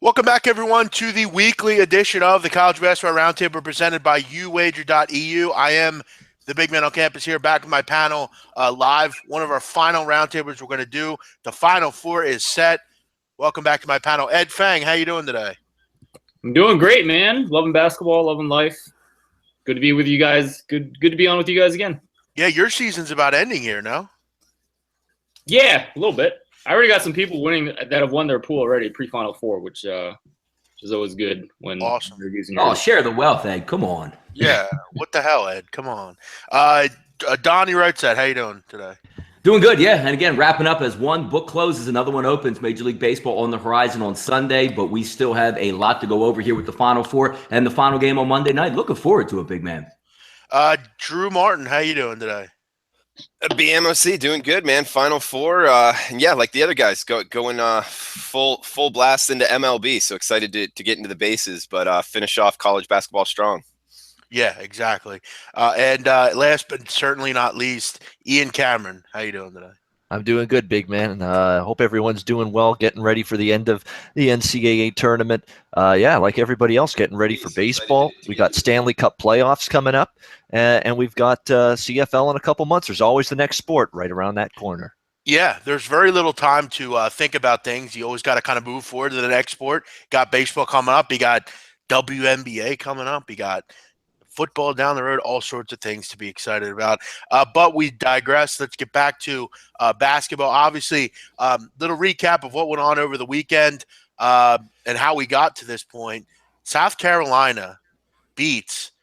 Welcome back, everyone, to the weekly edition of the College Basketball Roundtable presented by uwager.eu. I am the big man on campus here, back with my panel live. One of our final roundtables we're going to do. The Final Four is set. Welcome back to my panel. Ed Fang, how you doing today? I'm doing great, man. Loving basketball, loving life. Good to be with you guys. Good to be on with you guys again. Yeah, your season's about ending here, no? Yeah, a little bit. I already got some people winning that have won their pool already, pre-Final Four, which is always good when awesome. You're using share the wealth, Ed. Come on. Yeah, what the hell, Ed? Come on. Donnie writes that. How you doing today? Doing good, yeah. And again, wrapping up as one book closes, another one opens. Major League Baseball on the horizon on Sunday, but we still have a lot to go over here with the Final Four and the final game on Monday night. Looking forward to it, big man. Drew Martin, how you doing today? BMOC doing good, man. Final Four, and yeah, like the other guys, going full blast into MLB. So excited to get into the bases, but finish off college basketball strong. Yeah, exactly. And last but certainly not least, Ian Cameron, how you doing today? I'm doing good, big man. Hope everyone's doing well, getting ready for the end of the NCAA tournament. Yeah, like everybody else, getting ready for baseball. We got Stanley Cup playoffs coming up, and we've got CFL in a couple months. There's always the next sport right around that corner. Yeah, there's very little time to think about things. You always got to kind of move forward to the next sport. Got baseball coming up. You got WNBA coming up. You got football down the road, all sorts of things to be excited about. But we digress. Let's get back to basketball. Obviously, little recap of what went on over the weekend and how we got to this point. South Carolina beats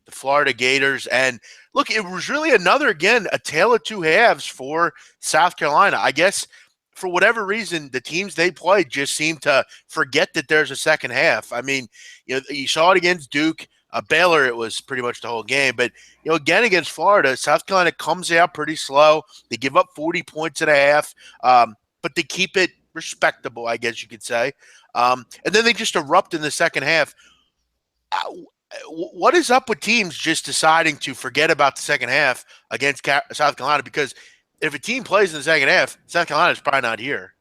the Florida Gators. And look, it was really a tale of two halves for South Carolina. I guess for whatever reason, the teams they played just seem to forget that there's a second half. I mean, you saw it against Duke. Baylor, it was pretty much the whole game. But, again, against Florida, South Carolina comes out pretty slow. They give up 40 points and a half, but they keep it respectable, I guess you could say. And then they just erupt in the second half. What is up with teams just deciding to forget about the second half against South Carolina? Because if a team plays in the second half, South Carolina is probably not here.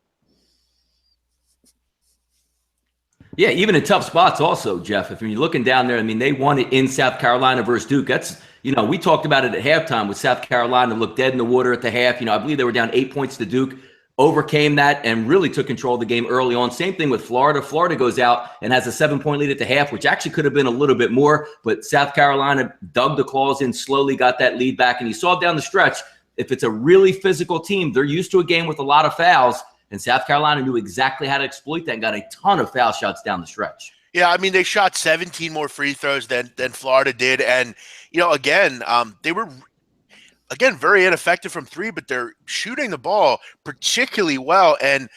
Yeah, even in tough spots also, Jeff. If you're looking down there, I mean, they won it in South Carolina versus Duke. That's, we talked about it at halftime with South Carolina, looked dead in the water at the half. I believe they were down 8 points to Duke, overcame that and really took control of the game early on. Same thing with Florida. Florida goes out and has a 7-point lead at the half, which actually could have been a little bit more, but South Carolina dug the claws in, slowly got that lead back. And you saw down the stretch, if it's a really physical team, they're used to a game with a lot of fouls. And South Carolina knew exactly how to exploit that and got a ton of foul shots down the stretch. Yeah, I mean, they shot 17 more free throws than Florida did. And, again, they were, very ineffective from three, but they're shooting the ball particularly well. And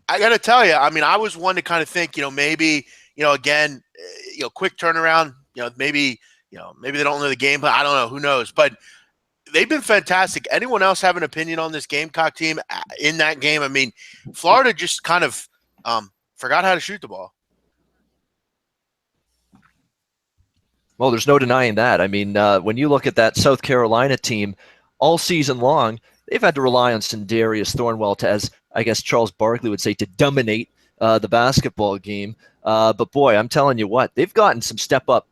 I got to tell you, I mean, I was one to kind of think, maybe, quick turnaround, maybe they don't know the game, but I don't know, who knows. But they've been fantastic. Anyone else have an opinion on this Gamecock team in that game? I mean, Florida just kind of forgot how to shoot the ball. Well, there's no denying that. I mean, when you look at that South Carolina team all season long, they've had to rely on Sindarius Thornwell to, as I guess Charles Barkley would say, to dominate the basketball game. But boy, I'm telling you what, they've gotten some step-up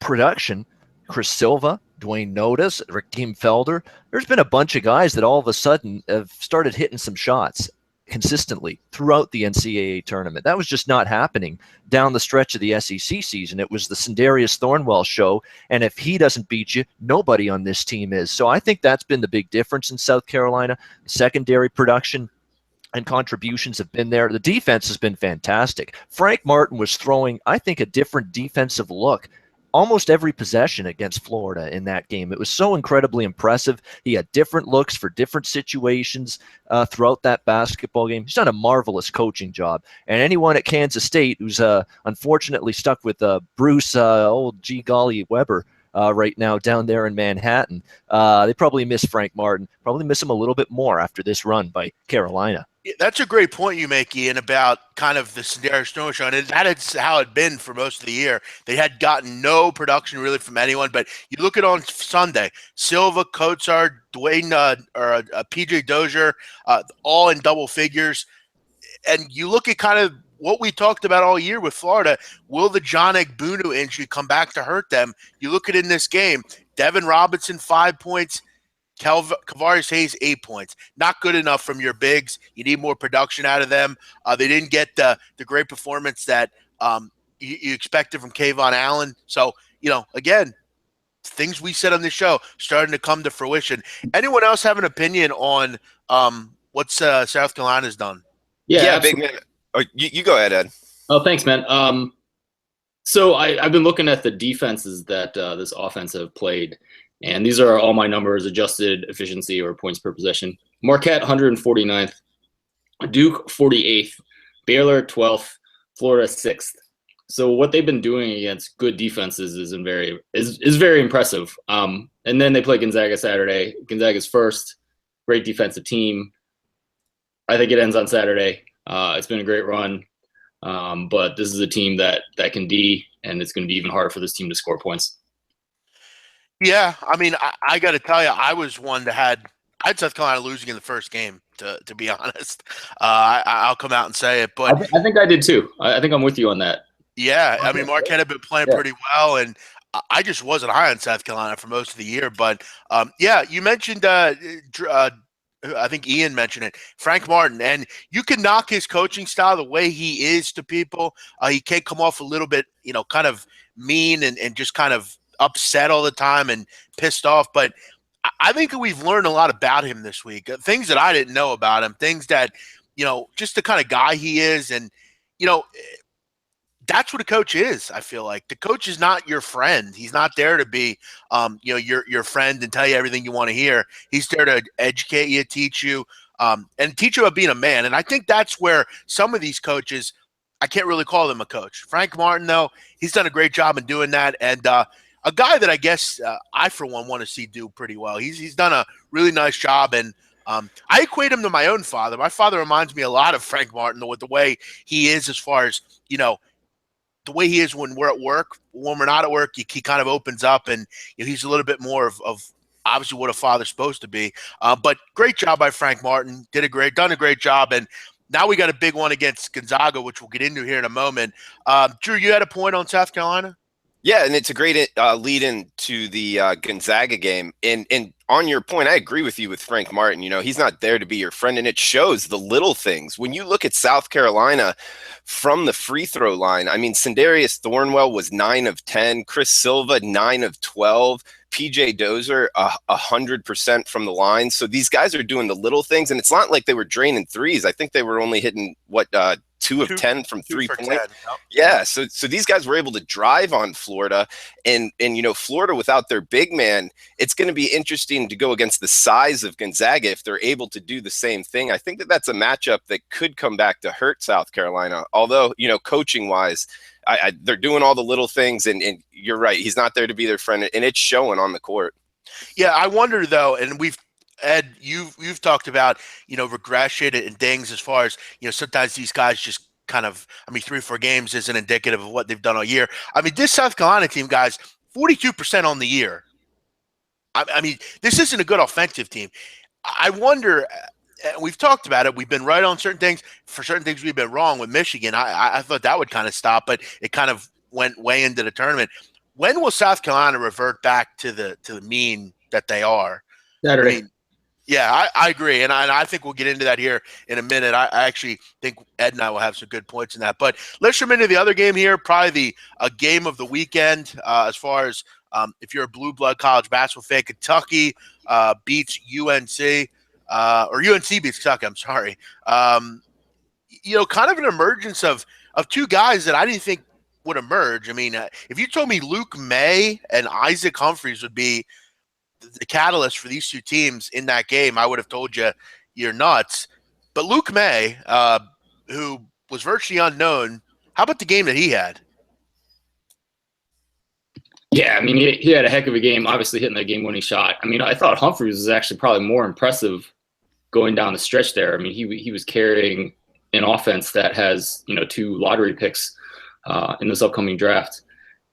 production. Chris Silva, Dwayne Notice, Rakeem Felder. There's been a bunch of guys that all of a sudden have started hitting some shots consistently throughout the NCAA tournament. That was just not happening down the stretch of the SEC season. It was the Sindarius Thornwell show, and if he doesn't beat you, nobody on this team is. So I think that's been the big difference in South Carolina. Secondary production and contributions have been there. The defense has been fantastic. Frank Martin was throwing, I think, a different defensive look almost every possession against Florida in that game. It was so incredibly impressive. He had different looks for different situations throughout that basketball game. He's done a marvelous coaching job. And anyone at Kansas State who's unfortunately stuck with Bruce, old G. Golly Weber, right now down there in Manhattan, they probably miss Frank Martin, probably miss him a little bit more after this run by Carolina. That's a great point you make, Ian, about kind of the Sindarius Thornwell show. And that is how it been for most of the year. They had gotten no production really from anyone. But you look at on Sunday, Silva, Kotsar, Dwayne, PJ Dozier, all in double figures. And you look at kind of what we talked about all year with Florida, will the John Egbunu injury come back to hurt them? You look at it in this game, Devin Robinson, 5 points, Kavarius Hayes, 8 points. Not good enough from your bigs. You need more production out of them. They didn't get the great performance that you expected from Kayvon Allen. So, again, things we said on the show starting to come to fruition. Anyone else have an opinion on what South Carolina's done? Yeah, big man. Oh, you go ahead, Ed. Oh, thanks, man. So I've been looking at the defenses that this offense have played, and these are all my numbers, adjusted efficiency or points per possession. Marquette, 149th. Duke, 48th. Baylor, 12th. Florida, 6th. So what they've been doing against good defenses is very impressive. And then they play Gonzaga Saturday. Gonzaga's first, great defensive team. I think it ends on Saturday. It's been a great run, but this is a team that can D, and it's going to be even harder for this team to score points. Yeah, I mean, I got to tell you, I was one that I had South Carolina losing in the first game. To be honest, I'll come out and say it, but I think I did too. I think I'm with you on that. Yeah, I mean, Marquette had been playing pretty well, and I just wasn't high on South Carolina for most of the year. But, you mentioned I think Ian mentioned it, Frank Martin, and you can knock his coaching style the way he is to people. He can come off a little bit, kind of mean and just kind of upset all the time and pissed off. But I think we've learned a lot about him this week, things that I didn't know about him, things that, just the kind of guy he is. And, that's what a coach is. I feel like the coach is not your friend. He's not there to be, your friend and tell you everything you want to hear. He's there to educate you, teach you, and teach you about being a man. And I think that's where some of these coaches, I can't really call them a coach. Frank Martin, though, he's done a great job in doing that. And a guy that I guess I, for one, want to see do pretty well. He's done a really nice job. And I equate him to my own father. My father reminds me a lot of Frank Martin with the way he is as far as, the way he is when we're at work. When we're not at work, he kind of opens up, and he's a little bit more of obviously what a father's supposed to be. But great job by Frank Martin. Done a great job. And now we got a big one against Gonzaga, which we'll get into here in a moment. Drew, you had a point on South Carolina? Yeah, and it's a great lead in to the Gonzaga game. And on your point, I agree with you with Frank Martin. He's not there to be your friend, and it shows the little things. When you look at South Carolina from the free throw line, I mean, Sindarius Thornwell was 9 of 10, Chris Silva 9 of 12, PJ Dozier 100% from the line. So these guys are doing the little things, and it's not like they were draining threes. I think they were only hitting 2 of 10 from 3 points. Yep. Yeah, so these guys were able to drive on Florida, and Florida without their big man, it's going to be interesting to go against the size of Gonzaga if they're able to do the same thing. I think that's a matchup that could come back to hurt South Carolina. Although, coaching wise, they're doing all the little things, and you're right, he's not there to be their friend, and it's showing on the court. Yeah, I wonder though, and Ed, you've talked about, regression and things as far as, sometimes these guys just kind of, 3 or 4 games isn't indicative of what they've done all year. This South Carolina team, guys, 42% on the year. This isn't a good offensive team. I wonder, we've talked about it, we've been right on certain things. For certain things, we've been wrong with Michigan. I thought that would kind of stop, but it kind of went way into the tournament. When will South Carolina revert back to the mean that they are? Saturday. Yeah, I agree, and I think we'll get into that here in a minute. I actually think Ed and I will have some good points in that. But let's jump into the other game here, probably a game of the weekend as far as if you're a blue blood college basketball fan. Kentucky beats UNC, or UNC beats Kentucky, I'm sorry. Kind of an emergence of 2 guys that I didn't think would emerge. If you told me Luke May and Isaac Humphries would be the catalyst for these 2 teams in that game, I would have told you you're nuts. But Luke May, who was virtually unknown, how about the game that he had? Yeah, he had a heck of a game, obviously hitting that game-winning shot. I thought Humphries was actually probably more impressive going down the stretch there. He was carrying an offense that has, 2 lottery picks in this upcoming draft.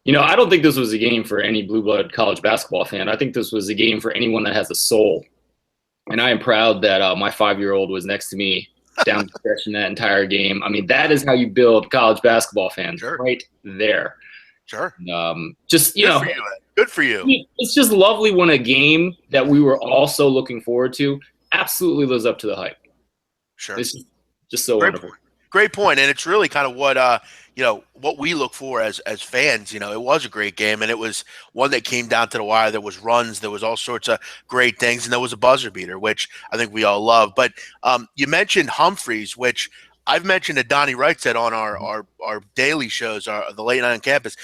I don't think this was a game for any blue blood college basketball fan. I think this was a game for anyone that has a soul. And I am proud that my 5-year-old was next to me down the stretch in that entire game. I mean, that is how you build college basketball fans, right there. Sure. Just, Good for you, Ed. Good for you. It's just lovely when a game that we were all so looking forward to absolutely lives up to the hype. Sure. It's just so wonderful. Great point. And it's really kind of what what we look for as fans. It was a great game, and it was one that came down to the wire. There was runs, there was all sorts of great things, and there was a buzzer beater, which I think we all love. But you mentioned Humphreys, which I've mentioned that Donnie Wright said on our daily shows, the late night on campus.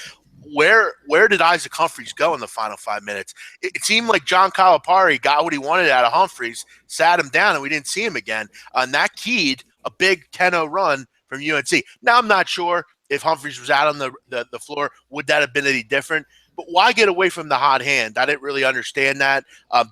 Where did Isaac Humphreys go in the final 5 minutes? It seemed like John Calipari got what he wanted out of Humphreys, sat him down, and we didn't see him again. And that keyed a big 10-0 run from UNC. Now, I'm not sure if Humphreys was out on the floor, would that have been any different? But why get away from the hot hand? I didn't really understand that.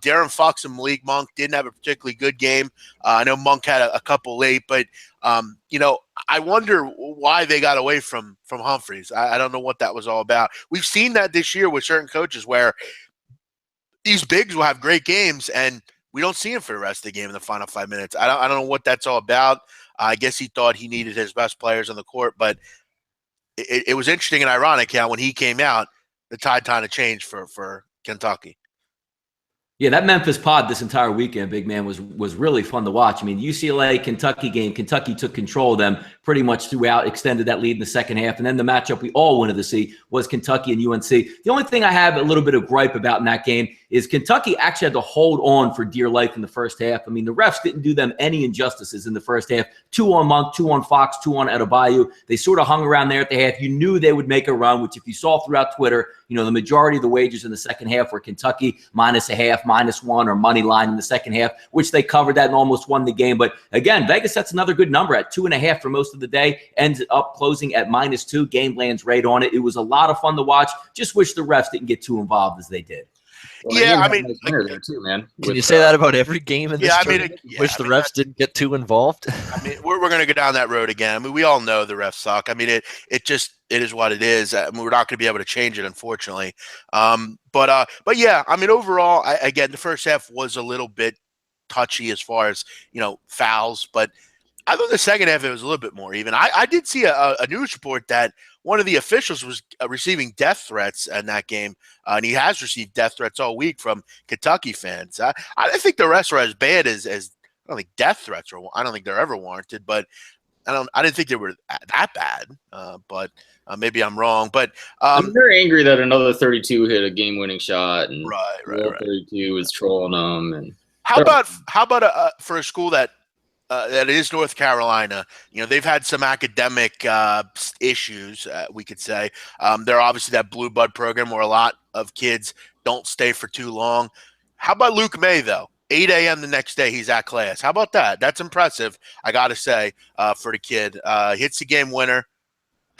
Darren Fox and Malik Monk didn't have a particularly good game. I know Monk had a couple late, but I wonder why they got away from Humphreys. I don't know what that was all about. We've seen that this year with certain coaches where these bigs will have great games and we don't see him for the rest of the game in the final 5 minutes. I don't know what that's all about. I guess he thought he needed his best players on the court, but it was interesting and ironic how when he came out, the tide kind of changed for Kentucky. Yeah, that Memphis pod this entire weekend, big man, was really fun to watch. I mean, UCLA Kentucky game, Kentucky took control of them pretty much throughout, extended that lead in the second half, and then the matchup we all wanted to see was Kentucky and UNC. The only thing I have a little bit of gripe about in that game is Kentucky actually had to hold on for dear life in the first half. I mean, the refs didn't do them any injustices in the first half. 2 on Monk, 2 on Fox, 2 on Adebayo. They sort of hung around there at the half. You knew they would make a run, which if you saw throughout Twitter, the majority of the wagers in the second half were Kentucky -0.5, -1, or money line in the second half, which they covered that and almost won the game. But again, Vegas sets another good number at 2.5 for most of the day, ends up closing at -2. Game lands right on it. It was a lot of fun to watch. Just wish the refs didn't get too involved as they did. Well, yeah, I mean, there too, man. Can you say that about every game in this tournament? Wish the refs didn't get too involved. I mean, we're going to go down that road again. I mean, we all know the refs suck. I mean, it is what it is. I mean, we're not going to be able to change it, unfortunately. But yeah, I mean, overall, again, the first half was a little bit touchy as far as fouls, but I thought the second half it was a little bit more even. I did see a news report that one of the officials was receiving death threats in that game, and he has received death threats all week from Kentucky fans. I think the rest are as bad as I don't think death threats are. I don't think they're ever warranted, but I didn't think they were that bad. But maybe I'm wrong. But I'm very angry that another 32 hit a game-winning shot, and right. 32 was trolling them. And how about for a school that is North Carolina? They've had some academic issues, we could say. They're obviously that blue blood program where a lot of kids don't stay for too long. How about Luke May, though? 8 a.m. the next day, he's at class. How about that? That's impressive, I got to say, for the kid. Hits the game winner.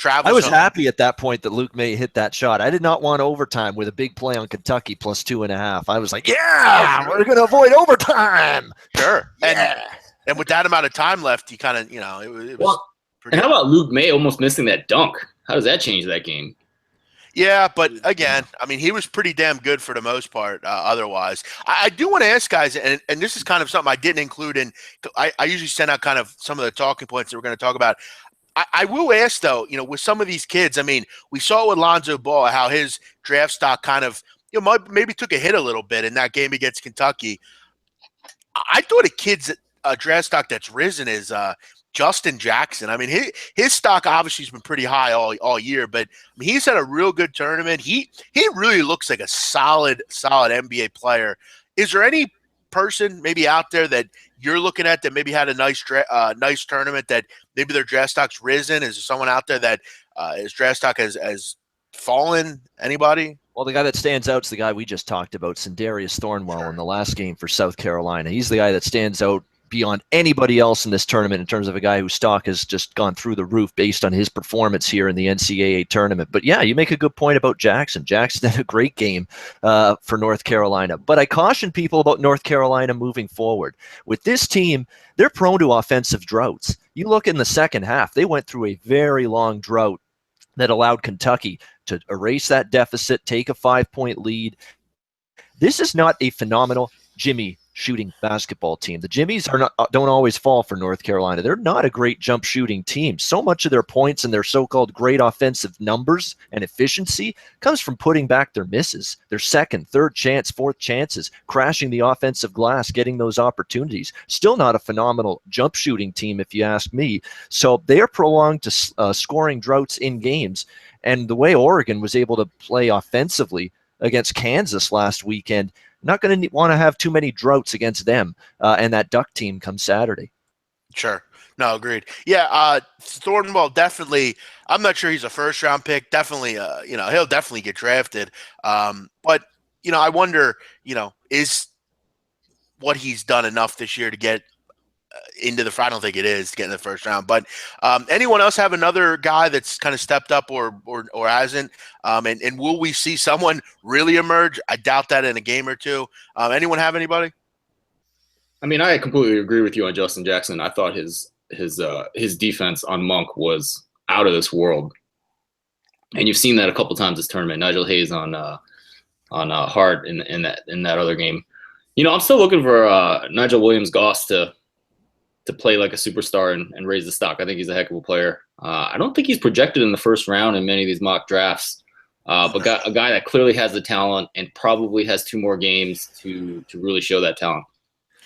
I was happy at that point that Luke May hit that shot. I did not want overtime with a big play on Kentucky plus 2.5. I was like, we're going to avoid overtime. Sure. Yeah. And with that amount of time left, you kind of, it was pretty. And how about Luke May almost missing that dunk? How does that change that game? Yeah, but again, I mean, he was pretty damn good for the most part otherwise. I do want to ask guys, and this is kind of something I didn't include in. I usually send out kind of some of the talking points that we're going to talk about. I will ask, though, with some of these kids, I mean, we saw with Lonzo Ball how his draft stock kind of, maybe took a hit a little bit in that game against Kentucky. I thought a kid's draft stock that's risen is Justin Jackson. I mean, his stock obviously has been pretty high all year, but I mean, he's had a real good tournament. He really looks like a solid NBA player. Is there any person maybe out there that you're looking at that maybe had a nice tournament that maybe their draft stock's risen? Is there someone out there that his draft stock has fallen? Anybody? Well, the guy that stands out is the guy we just talked about, Sindarius Thornwell, in the last game for South Carolina. He's the guy that stands out beyond anybody else in this tournament in terms of a guy whose stock has just gone through the roof based on his performance here in the NCAA tournament. But yeah, you make a good point about Jackson. Jackson had a great game for North Carolina. But I caution people about North Carolina moving forward. With this team, they're prone to offensive droughts. You look in the second half, they went through a very long drought that allowed Kentucky to erase that deficit, take a 5-point lead. This is not a phenomenal Jimmy shooting basketball team. The Jimmies don't always fall for North Carolina. They're not a great jump shooting team. So much of their points and their so-called great offensive numbers and efficiency comes from putting back their misses, their second, third chance, fourth chances, crashing the offensive glass, getting those opportunities. Still not a phenomenal jump shooting team, if you ask me. So they are prolonged to scoring droughts in games. And the way Oregon was able to play offensively against Kansas last weekend, not going to want to have too many droughts against them and that Duck team come Saturday. Sure. No, agreed. Yeah, Thornwell definitely. I'm not sure he's a first-round pick. Definitely, he'll definitely get drafted. But I wonder, is what he's done enough this year to get into the? I don't think it is to get in the first round. But anyone else have another guy that's kind of stepped up or hasn't? And will we see someone really emerge? I doubt that in a game or two. Anyone have anybody? I mean, I completely agree with you on Justin Jackson. I thought his defense on Monk was out of this world, and you've seen that a couple times this tournament. Nigel Hayes on Hart in that other game. I'm still looking for Nigel Williams-Goss to play like a superstar and raise the stock. I think he's a heck of a player. I don't think he's projected in the first round in many of these mock drafts, but got a guy that clearly has the talent and probably has 2 more games to really show that talent.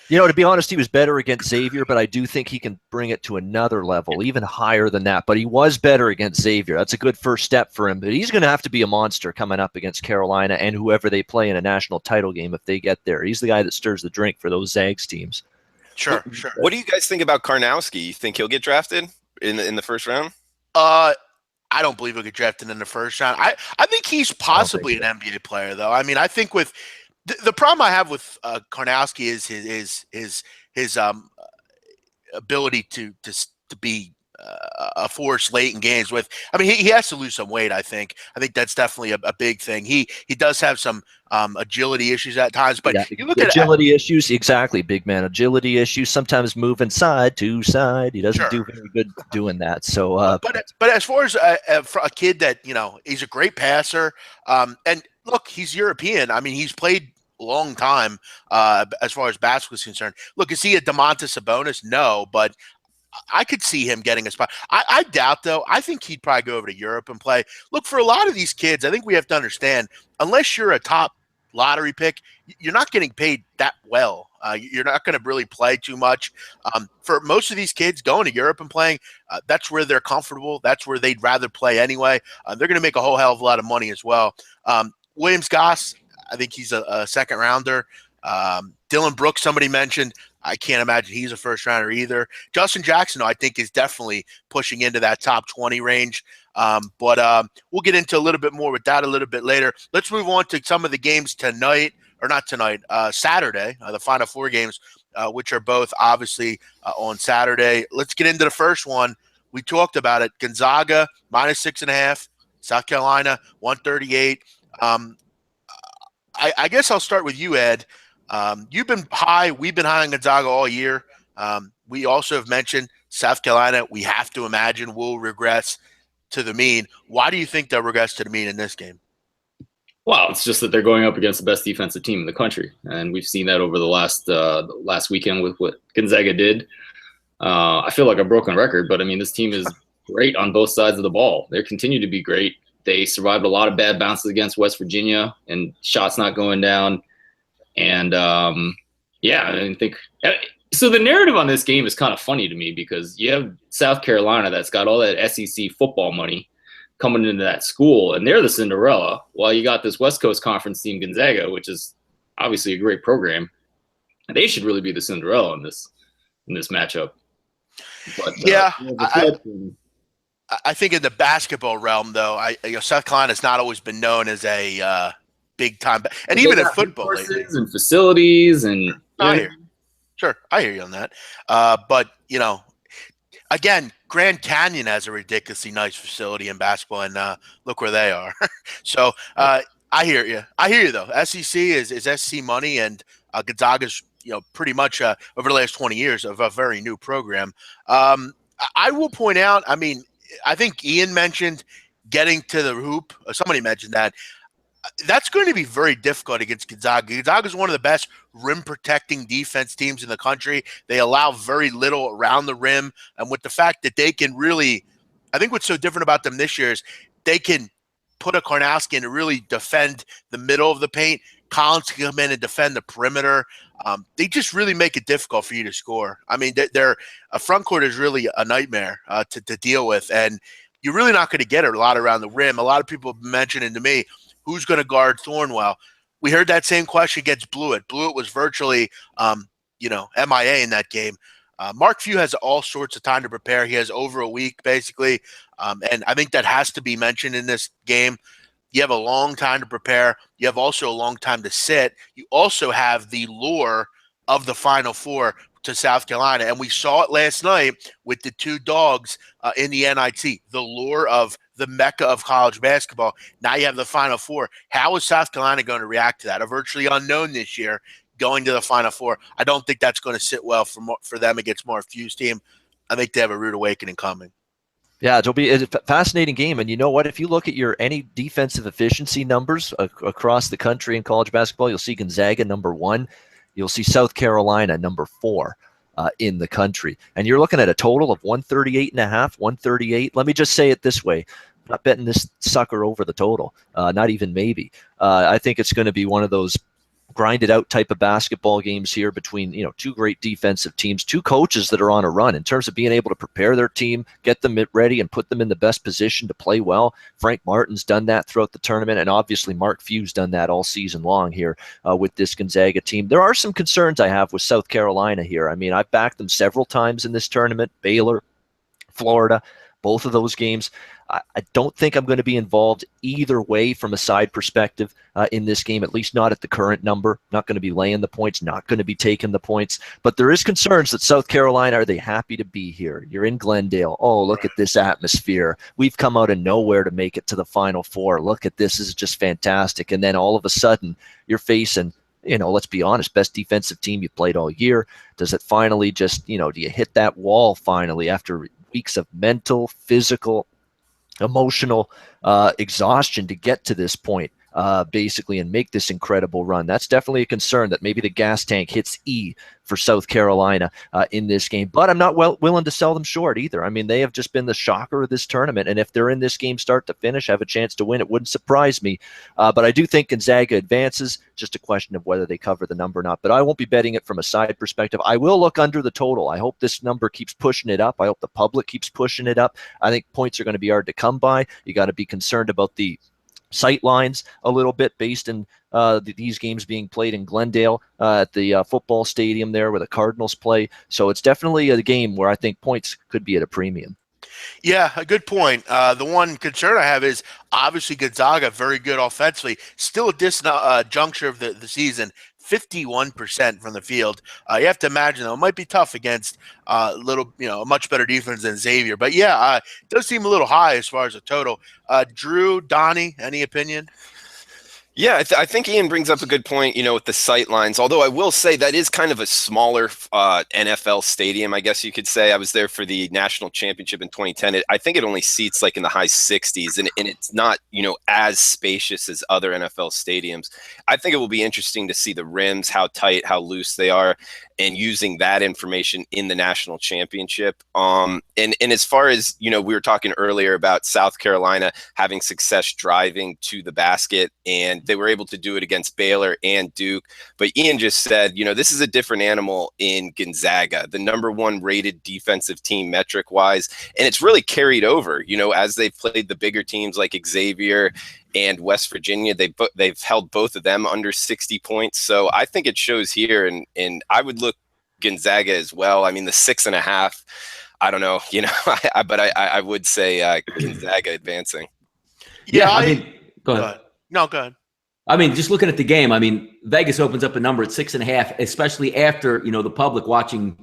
To be honest, he was better against Xavier, but I do think he can bring it to another level, even higher than that. But he was better against Xavier. That's a good first step for him. But he's going to have to be a monster coming up against Carolina and whoever they play in a national title game if they get there. He's the guy that stirs the drink for those Zags teams. Sure. What do you guys think about Karnowski? You think he'll get drafted in the first round? I don't believe he'll get drafted in the first round. I think he's possibly an NBA player, though. I mean, I think with the problem I have with Karnowski is his ability to be a force late in games. He has to lose some weight. I think that's definitely a big thing. He does have some agility issues at times, but you look at agility issues. Exactly, big man. Agility issues. Sometimes moving side to side. He doesn't do very good doing that. So, but as far as for a kid that he's a great passer. And look, he's European. I mean, he's played a long time as far as basketball is concerned. Look, is he a Domantas Sabonis? No, but I could see him getting a spot. I doubt, though. I think he'd probably go over to Europe and play. Look, for a lot of these kids, I think we have to understand, unless you're a top lottery pick, you're not getting paid that well. You're not going to really play too much. For most of these kids going to Europe and playing, that's where they're comfortable. That's where they'd rather play anyway. They're going to make a whole hell of a lot of money as well. Williams-Goss, I think he's a second rounder. Dylan Brooks, somebody mentioned. I can't imagine he's a first rounder either. Justin Jackson, I think, is definitely pushing into that top 20 range. But we'll get into a little bit more with that a little bit later. Let's move on to some of the games tonight, or not tonight, Saturday, the Final Four games, which are both obviously on Saturday. Let's get into the first one. We talked about it. Gonzaga, -6.5. South Carolina, 138. I guess I'll start with you, Ed. You've been high. We've been high on Gonzaga all year. We also have mentioned South Carolina, we have to imagine, will regress to the mean. Why do you think they'll regress to the mean in this game? Well, it's just that they're going up against the best defensive team in the country. And we've seen that over the last weekend with what Gonzaga did. I feel like a broken record, but, I mean, this team is great on both sides of the ball. They continue to be great. They survived a lot of bad bounces against West Virginia and shots not going down. And, I think – so the narrative on this game is kind of funny to me because you have South Carolina that's got all that SEC football money coming into that school, and they're the Cinderella, while you got this West Coast Conference team, Gonzaga, which is obviously a great program. And they should really be the Cinderella in this matchup. But, I think in the basketball realm, though, South Carolina's not always been known as a big time, and even in football lately. And facilities and I hear you on that. But again, Grand Canyon has a ridiculously nice facility in basketball, and look where they are. So I hear you. I hear you though. SEC is SEC money, and Gonzaga's pretty much over the last 20 years of a very new program. I will point out. I mean, I think Ian mentioned getting to the hoop. Somebody mentioned that. That's going to be very difficult against Gonzaga. Gonzaga is one of the best rim protecting defense teams in the country. They allow very little around the rim. And with the fact that they can really, I think what's so different about them this year is they can put a Karnowski in to really defend the middle of the paint. Collins can come in and defend the perimeter. They just really make it difficult for you to score. I mean, their front court is really a nightmare to deal with. And you're really not going to get a lot around the rim. A lot of people have been mentioning to me, who's going to guard Thornwell? We heard that same question against Blewett. Blewett was virtually, MIA in that game. Mark Few has all sorts of time to prepare. He has over a week, basically. And I think that has to be mentioned in this game. You have a long time to prepare. You have also a long time to sit. You also have the lure of the Final Four to South Carolina. And we saw it last night with the two dogs in the NIT, the lure of the mecca of college basketball. Now you have the Final Four. How is South Carolina going to react to that? A virtually unknown this year going to the Final Four. I don't think that's going to sit well for them against Mark Few's team. I think they have a rude awakening coming. Yeah, it'll be a fascinating game. And you know what? If you look at any defensive efficiency numbers across the country in college basketball, you'll see Gonzaga number 1. You'll see South Carolina number 4 in the country. And you're looking at a total of 138.5, 138. Let me just say it this way. I'm not betting this sucker over the total, not even maybe. I think it's going to be one of those grinded out type of basketball games here between, two great defensive teams, two coaches that are on a run in terms of being able to prepare their team, get them ready and put them in the best position to play well. Frank Martin's done that throughout the tournament. And obviously Mark Few's done that all season long here with this Gonzaga team. There are some concerns I have with South Carolina here. I mean, I've backed them several times in this tournament, Baylor, Florida, both of those games. I don't think I'm going to be involved either way from a side perspective in this game, at least not at the current number. Not going to be laying the points, not going to be taking the points. But there is concerns that South Carolina, are they happy to be here? You're in Glendale. Oh, look at this atmosphere. We've come out of nowhere to make it to the Final Four. Look at this. This is just fantastic. And then all of a sudden, you're facing, let's be honest, best defensive team you played all year. Does it finally just, do you hit that wall finally after weeks of mental, physical, emotional exhaustion to get to this point, basically, and make this incredible run? That's definitely a concern that maybe the gas tank hits E for South Carolina in this game. But I'm not willing to sell them short either. I mean, they have just been the shocker of this tournament. And if they're in this game start to finish, have a chance to win, it wouldn't surprise me. But I do think Gonzaga advances. Just a question of whether they cover the number or not. But I won't be betting it from a side perspective. I will look under the total. I hope this number keeps pushing it up. I hope the public keeps pushing it up. I think points are going to be hard to come by. You got to be concerned about the sight lines a little bit based in these games being played in Glendale at the football stadium there where the Cardinals play. So it's definitely a game where I think points could be at a premium. Yeah, a good point. The one concern I have is obviously Gonzaga, very good offensively. Still at this juncture of the season, 51% from the field. You have to imagine, though, it might be tough against a much better defense than Xavier. But, yeah, it does seem a little high as far as the total. Drew, Donnie, any opinion? Yeah, I think Ian brings up a good point, with the sight lines. Although I will say that is kind of a smaller NFL stadium, I guess you could say. I was there for the national championship in 2010. I think it only seats like in the high 60s, and it's not, as spacious as other NFL stadiums. I think it will be interesting to see the rims, how tight, how loose they are, and using that information in the national championship. And as far as, we were talking earlier about South Carolina having success driving to the basket, and they were able to do it against Baylor and Duke. But Ian just said, this is a different animal in Gonzaga, the number 1 rated defensive team metric wise. And it's really carried over, as they've played the bigger teams like Xavier and West Virginia. They've held both of them under 60 points. So I think it shows here, and I would look Gonzaga as well. I mean, the 6.5, I don't know, but I would say Gonzaga advancing. Yeah, I mean, go ahead. No, go ahead. I mean, just looking at the game, I mean, Vegas opens up a number at 6.5, especially after, the public watching,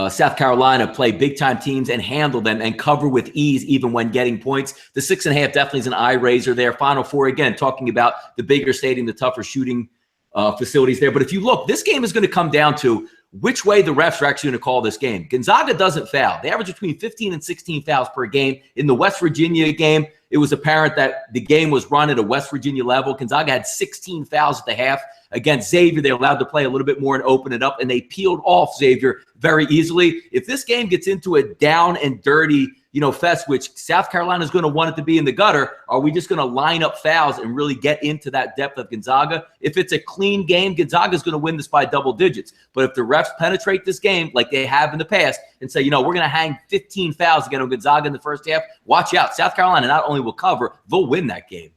South Carolina play big time teams and handle them and cover with ease, even when getting points. The 6.5 definitely is an eye raiser there. Final Four, again, talking about the bigger stadium, the tougher shooting facilities there. But if you look, this game is going to come down to which way the refs are actually going to call this game. Gonzaga doesn't foul. They average between 15 and 16 fouls per game. In the West Virginia game, it was apparent that the game was run at a West Virginia level. Gonzaga had 16 fouls at the half. Against Xavier, they're allowed to play a little bit more and open it up, and they peeled off Xavier very easily. If this game gets into a down and dirty, fest, which South Carolina is going to want it to be in the gutter, are we just going to line up fouls and really get into that depth of Gonzaga? If it's a clean game, Gonzaga is going to win this by double digits. But if the refs penetrate this game like they have in the past and say, we're going to hang 15 fouls again on Gonzaga in the first half, watch out. South Carolina not only will cover, they'll win that game.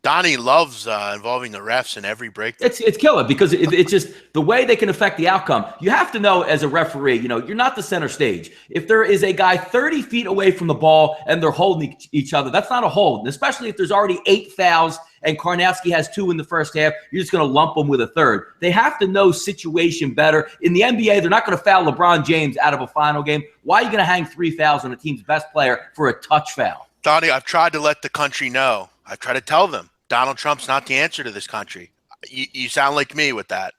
Donnie loves involving the refs in every break. It's killer because it's just the way they can affect the outcome. You have to know as a referee, you're not the center stage. If there is a guy 30 feet away from the ball and they're holding each other, that's not a hold. And especially if there's already 8 fouls and Karnowski has 2 in the first half, you're just going to lump them with a third. They have to know situation better. In the NBA, they're not going to foul LeBron James out of a final game. Why are you going to hang 3 fouls on a team's best player for a touch foul? Donnie, I've tried to let the country know. I've tried to tell them Donald Trump's not the answer to this country. You sound like me with that.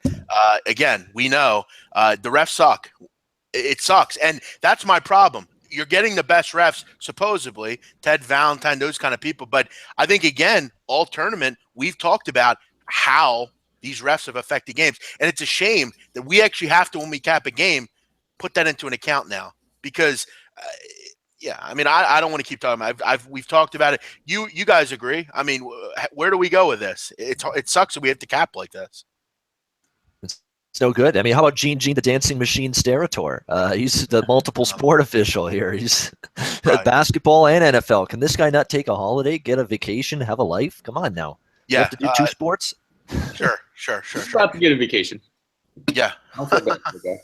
Again, we know the refs suck. It sucks. And that's my problem. You're getting the best refs, supposedly, Ted Valentine, those kind of people. But I think, again, all tournament, we've talked about how these refs have affected games. And it's a shame that we actually have to, when we cap a game, put that into an account now. Because I don't want to keep talking about it. We've talked about it. You guys agree? I mean, where do we go with this? It sucks that we have to cap like this. It's no good. I mean, how about Gene the Dancing Machine Sterator? He's the multiple sport official here. He's Right. Basketball and NFL. Can this guy not take a holiday, get a vacation, have a life? Come on now. Yeah. You have to do 2 sports? Sure. About to get a vacation. Yeah. I'll take that. Okay.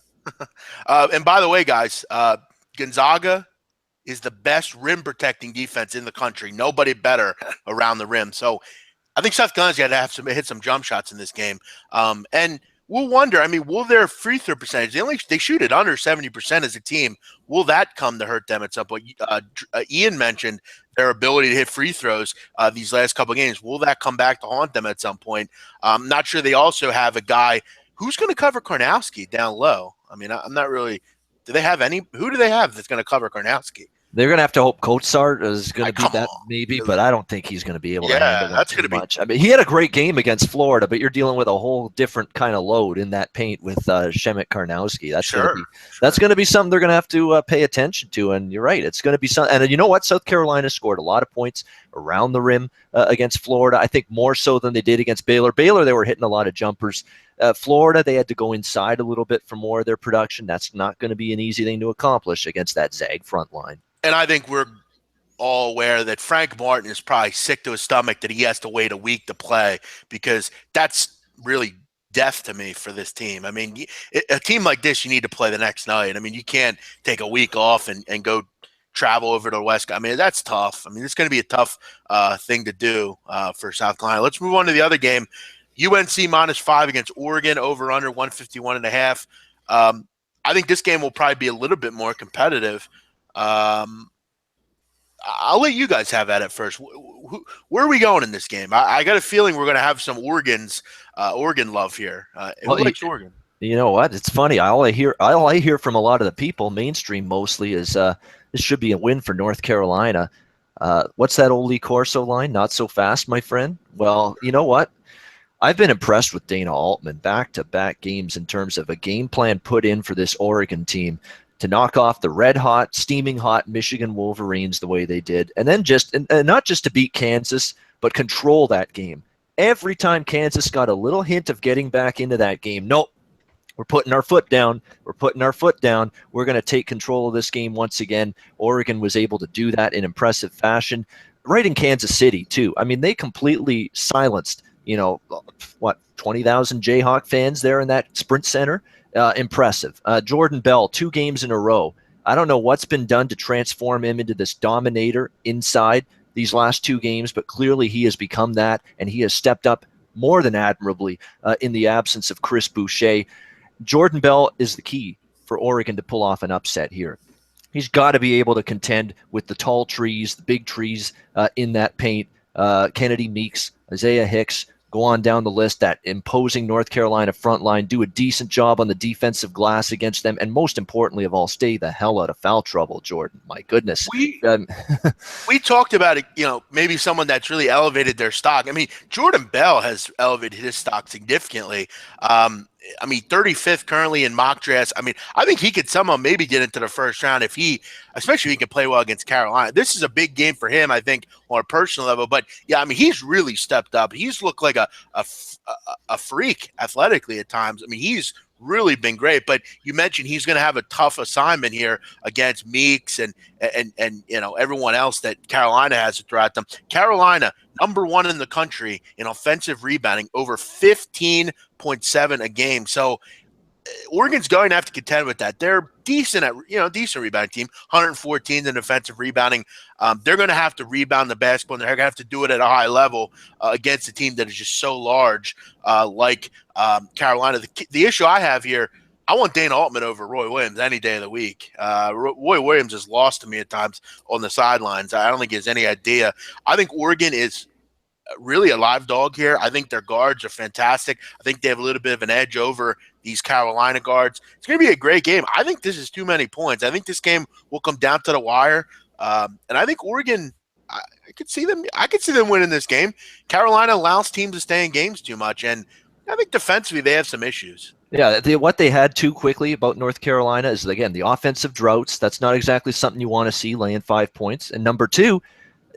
And by the way, guys, Gonzaga is the best rim protecting defense in the country. Nobody better around the rim. So I think South Carolina's got to have hit some jump shots in this game. And we'll wonder, will their free throw percentage, they shoot it under 70% as a team. Will that come to hurt them at some point? Ian mentioned their ability to hit free throws these last couple of games. Will that come back to haunt them at some point? I'm not sure. They also have a guy who's going to cover Karnowski down low. I'm not really – who do they have that's going to cover Karnowski? They're going to have to hope Kotsart is going to be that on. maybe, but I don't think he's going to be able to handle that that's too going to be much. He had a great game against Florida, but you're dealing with a whole different kind of load in that paint with Shemek Karnowski. That's going to be something they're going to have to pay attention to. And you're right, it's going to be something. And you know what? South Carolina scored a lot of points around the rim against Florida. I think more so than they did against Baylor. Baylor, they were hitting a lot of jumpers. Florida, they had to go inside a little bit for more of their production. That's not going to be an easy thing to accomplish against that Zag front line. And I think we're all aware that Frank Martin is probably sick to his stomach that he has to wait a week to play, because that's really death to me for this team. A team like this, you need to play the next night. You can't take a week off and go travel over to the West. That's tough. It's going to be a tough thing to do for South Carolina. Let's move on to the other game. UNC -5 against Oregon, over under 151.5. I think this game will probably be a little bit more competitive. I'll let you guys have at it first. Where are we going in this game? I got a feeling we're going to have some Oregon love here. Who likes Oregon? You know what? It's funny. All I hear from a lot of the people, mainstream mostly, is this should be a win for North Carolina. What's that old Lee Corso line? Not so fast, my friend. Well, you know what? I've been impressed with Dana Altman back-to-back games in terms of a game plan put in for this Oregon team to knock off the red-hot, steaming hot Michigan Wolverines the way they did, and then not just to beat Kansas, but control that game. Every time Kansas got a little hint of getting back into that game, nope, we're putting our foot down. We're going to take control of this game once again. Oregon was able to do that in impressive fashion, right in Kansas City, too. They completely silenced, 20,000 Jayhawk fans there in that Sprint Center. Impressive. Jordan Bell, 2 games in a row. I don't know what's been done to transform him into this dominator inside these last 2 games, but clearly he has become that, and he has stepped up more than admirably in the absence of Chris Boucher. Jordan Bell is the key for Oregon to pull off an upset here. He's got to be able to contend with the tall trees, the big trees in that paint. Kennedy Meeks, Isaiah Hicks, go on down the list, that imposing North Carolina front line, do a decent job on the defensive glass against them, and most importantly of all, stay the hell out of foul trouble, Jordan. My goodness. We talked about it, maybe someone that's really elevated their stock. I mean, Jordan Bell has elevated his stock significantly. 35th currently in mock drafts. I mean, I think he could somehow maybe get into the first round especially if he can play well against Carolina. This is a big game for him, I think, on a personal level. But yeah, I mean, he's really stepped up. He's looked like a freak athletically at times. I mean, he's really been great. But you mentioned he's going to have a tough assignment here against Meeks and everyone else that Carolina has to throw at them. Carolina, number 1 in the country in offensive rebounding, over 15.7 a game. So Oregon's going to have to contend with that. They're decent rebounding team, 114 in defensive rebounding. They're going to have to rebound the basketball, and they're going to have to do it at a high level against a team that is just so large like Carolina. The issue I have here, I want Dana Altman over Roy Williams any day of the week. Roy Williams has lost to me at times on the sidelines. I don't think he has any idea. I think Oregon is really a live dog here. I think their guards are fantastic. I think they have a little bit of an edge over these Carolina guards. It's going to be a great game. I think this is too many points. I think this game will come down to the wire. And I think Oregon, I could see them winning this game. Carolina allows teams to stay in games too much. And I think defensively they have some issues. Yeah, what they had too quickly about North Carolina is, again, the offensive droughts. That's not exactly something you want to see, laying 5 points. And number 2,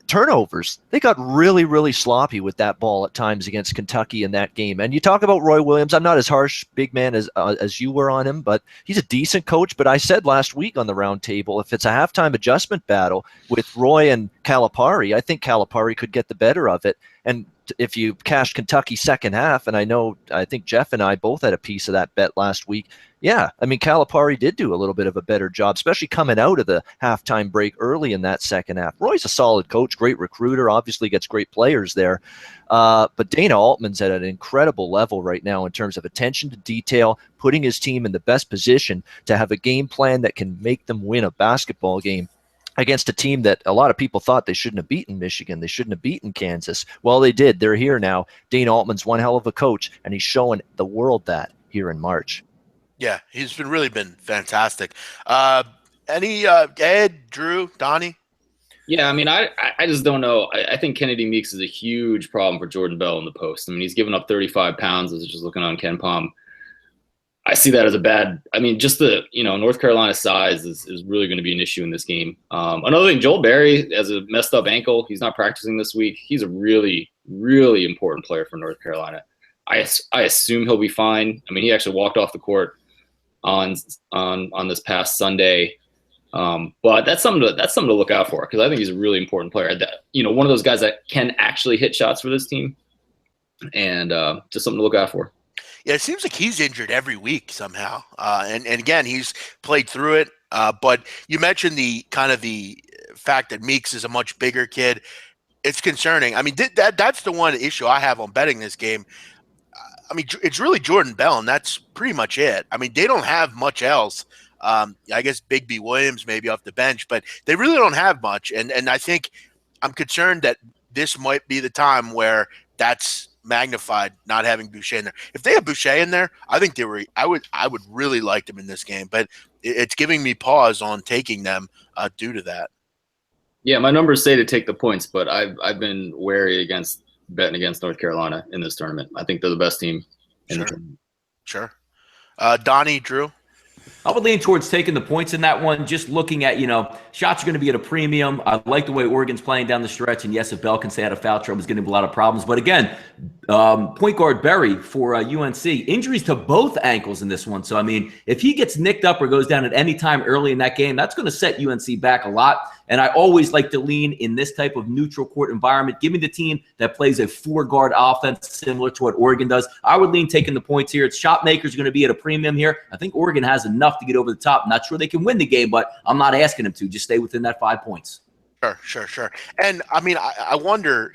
turnovers. They got really, really sloppy with that ball at times against Kentucky in that game. And you talk about Roy Williams. I'm not as harsh, big man, as you were on him, but he's a decent coach. But I said last week on the round table, if it's a halftime adjustment battle with Roy and Calipari, I think Calipari could get the better of it. And if you cash Kentucky second half, and I think Jeff and I both had a piece of that bet last week. Yeah, I mean, Calipari did do a little bit of a better job, especially coming out of the halftime break early in that second half. Roy's a solid coach, great recruiter, obviously gets great players there. But Dana Altman's at an incredible level right now in terms of attention to detail, putting his team in the best position to have a game plan that can make them win a basketball game against a team that a lot of people thought they shouldn't have beaten Michigan. They shouldn't have beaten Kansas. Well, they did. They're here now. Dana Altman's one hell of a coach, and he's showing the world that here in March. Yeah, he's really been fantastic. Any Ed, Drew, Donnie? Yeah, I mean, I just don't know. I think Kennedy Meeks is a huge problem for Jordan Bell in the post. I mean, he's given up 35 pounds. I was just looking on Ken Palm. I see that as a bad – I mean, just the North Carolina size is really going to be an issue in this game. Another thing, Joel Berry has a messed up ankle. He's not practicing this week. He's a really, really important player for North Carolina. I assume he'll be fine. I mean, he actually walked off the court on this past Sunday. But that's something to look out for, because I think he's a really important player. One of those guys that can actually hit shots for this team, and just something to look out for. Yeah, it seems like he's injured every week somehow. And again, he's played through it. But you mentioned the fact that Meeks is a much bigger kid. It's concerning. I mean, that's the one issue I have on betting this game. I mean, it's really Jordan Bell, and that's pretty much it. I mean, they don't have much else. I guess Bigby Williams maybe off the bench, but they really don't have much. And I think I'm concerned that this might be the time where that's magnified, not having Boucher in there. If they have Boucher in there, I think I would really like them in this game, but it's giving me pause on taking them due to that. Yeah, my numbers say to take the points, but I've been wary against betting against North Carolina in this tournament. I think they're the best team in the tournament. Sure. Donnie, Drew? I would lean towards taking the points in that one. Just looking at, shots are going to be at a premium. I like the way Oregon's playing down the stretch. And yes, if Bell can stay out of foul trouble, he's going to have a lot of problems. But again, point guard Berry for UNC, injuries to both ankles in this one. So, I mean, if he gets nicked up or goes down at any time early in that game, that's going to set UNC back a lot. And I always like to lean in this type of neutral court environment. Give me the team that plays a 4-guard offense similar to what Oregon does. I would lean taking the points here. It's shot makers going to be at a premium here. I think Oregon has enough to get over the top. Not sure they can win the game, but I'm not asking them to. Just stay within that 5 points. Sure. And, I mean, I wonder,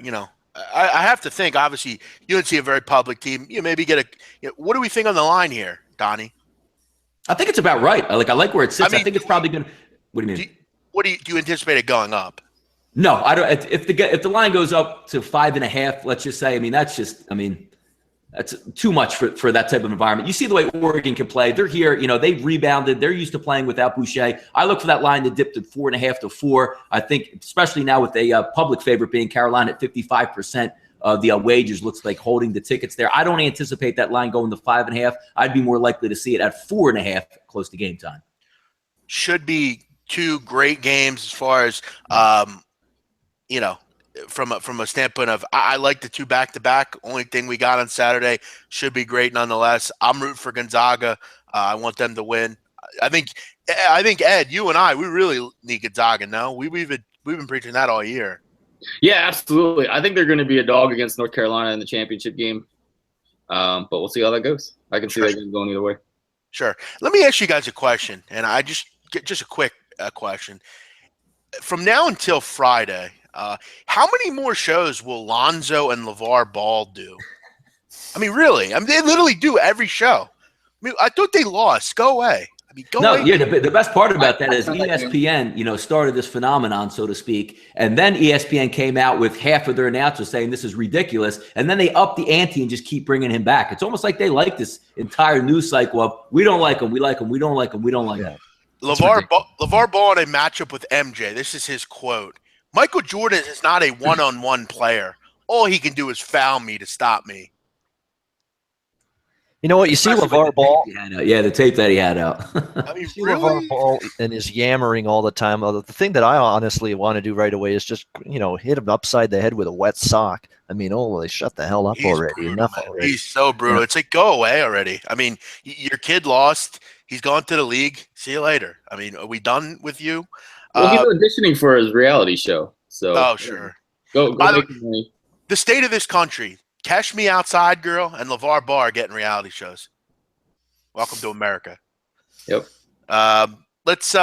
I have to think, obviously, UNC a very public team. You maybe get what do we think on the line here, Donnie? I think it's about right. I like where it sits. I think it's probably going to – what do you mean? Do you anticipate it going up? No, I don't. If the line goes up to 5.5, let's just say, I mean, that's just, That's too much for that type of environment. You see the way Oregon can play. They're here. They've rebounded. They're used to playing without Boucher. I look for that line to dip to 4.5 to 4. I think, especially now with a public favorite being Carolina at 55%. The wagers looks like holding the tickets there. I don't anticipate that line going to 5.5. I'd be more likely to see it at 4.5 close to game time. Should be two great games as far as from a standpoint of I like the two back-to-back. Only thing we got on Saturday should be great nonetheless. I'm rooting for Gonzaga. I want them to win. I think Ed, you and I, we really need Gonzaga. No, we've been preaching that all year. Yeah, absolutely. I think they're going to be a dog against North Carolina in the championship game, but we'll see how that goes. I can see that game going either way. Sure. Let me ask you guys a question, and just a quick question. From now until Friday. How many more shows will Lonzo and Lavar Ball do? I mean, really? I mean, they literally do every show. I mean, I thought they lost. Go away. I mean, go away. Yeah, the best part about that is ESPN, started this phenomenon, so to speak, and then ESPN came out with half of their announcers saying this is ridiculous, and then they up the ante and just keep bringing him back. It's almost like they like this entire news cycle of we don't like him, we like him, we don't like him, we don't like him. Lavar Ball in a matchup with MJ. This is his quote. Michael Jordan is not a one-on-one player. All he can do is foul me to stop me. You know what? You see LeVar Ball. Yeah, the tape that he had out. I mean, really? LeVar Ball and his yammering all the time. The thing that I honestly want to do right away is just, hit him upside the head with a wet sock. I mean, they shut the hell up already. Brutal, Enough already. He's so brutal. Yeah. It's like, go away already. I mean, your kid lost. He's gone to the league. See you later. I mean, are we done with you? Well, he's auditioning for his reality show. So sure. Go make money. The state of this country. Cash Me Outside Girl and LeVar Ball are getting reality shows. Welcome to America. Yep. Let's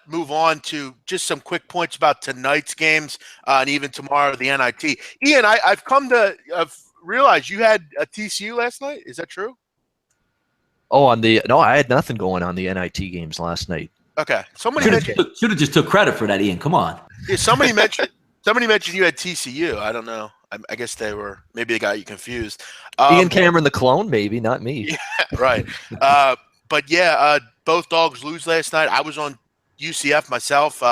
move on to just some quick points about tonight's games and even tomorrow, the NIT. Ian, I've come to realize you had a TCU last night. Is that true? Oh, no, I had nothing going on the NIT games last night. Okay. Should have just took credit for that, Ian. Come on. Yeah, somebody mentioned you had TCU. I don't know. I guess maybe they got you confused. Ian Cameron, the clone, maybe, not me. Yeah, right. But yeah, both dogs lose last night. I was on UCF myself.